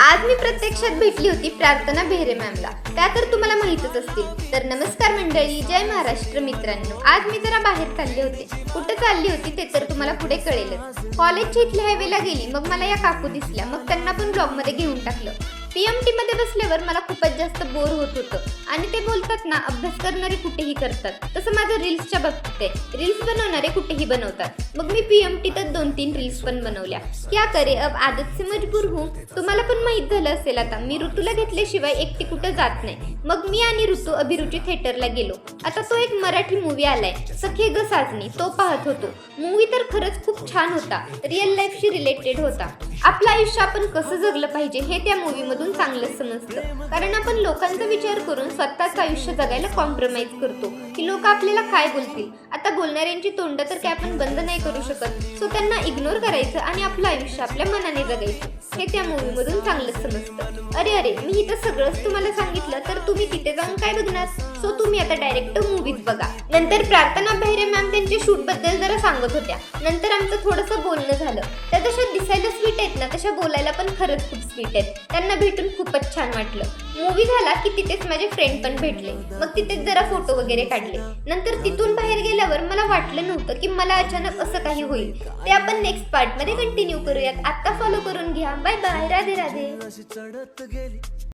आज मी प्रत्यक्षात भेटली होती प्रार्थना बेहरे मॅमला. त्या तर तुम्हाला माहीतच असतील. तर नमस्कार मंडळी, जय महाराष्ट्र मित्रांनो. आज मी जरा बाहेर चालले होते. कुठे चालली होती ते तर तुम्हाला पुढे कळेलच. कॉलेजच्या इथल्या हायवेला गेली, मग मला या काकू दिसल्या. मग त्यांना पण ब्लॉगमध्ये घेऊन टाकलं. पीएमटी मध्ये बसल्यावर मला खूपच जास्त बोर होत होतं. आणि ते बोलतात ना, अभ्यास करणारे कुठेही करतात, तसं माझं रील्सच्या बाबतीत आहे. रील्स बनवणारे कुठेही बनवतात. मग मी पीएमटीतच 2-3 रील्स पण बनवल्या. क्या करे अब आदत से मजबूर हूँ. तुम्हाला पण माहित झालं असेल आता, मी ऋतूला घेतल्याशिवाय एकटी कुठं जात नाही. मग मी आणि ऋतू अभिरुची थिएटरला गेलो. आता तो एक मराठी मूवी आलाय, सखे ग साजनी, तो पाहत होतो. मूवी तर खरंच खूप छान होता. रिअल लाईफशी रिलेटेड होता. आपलं आयुष्य आपण कसं जगलं पाहिजे हे त्या मूवीमधून चांगलं समजतं. कारण आपण लोकांचा विचार करून स्वतःचं आयुष्य जगायला कॉम्प्रोमाइज करतो की लोक आपल्याला काय बोलतील. आता बोलणाऱ्यांची तोंड तर काय आपण बंद नाही करू शकत. सो त्यांना इग्नोर करायचं आणि आपलं आयुष्य आपल्या मनाने जगायचं, हे त्या मूवीमधून चांगलं समजतं. अरे मी इथं सगळंच तुम्हाला सांगितलं, तर तुम्ही तिथे जाऊन काय बघणार. सो तुम्ही आता डायरेक्ट मूवीज बघा. नंतर प्रार्थना बेहरे मॅम त्यांच्या शूट बद्दल जरा सांगत होत्या. नंतर आमचं थोडंसं बोलणं झालं. त्या तशा दिसायला स्वीट आहेत ना, तशा बोलायला पण खरंच खूप स्वीट आहेत. त्यांना भेटून खूपच छान वाटलं. मूवी झाला की तिथेच माझे फ्रेंड पण भेटले. मग तिथेच जरा फोटो वगैरे काढले. नंतर तिथून बाहेर गेल्यावर मला वाटलं नव्हतं की मला अचानक असं काही होईल. ते आपण नेक्स्ट पार्ट मध्ये कंटिन्यू करूयात. आता फॉलो करून घ्या. Bye bye. राधे राधे.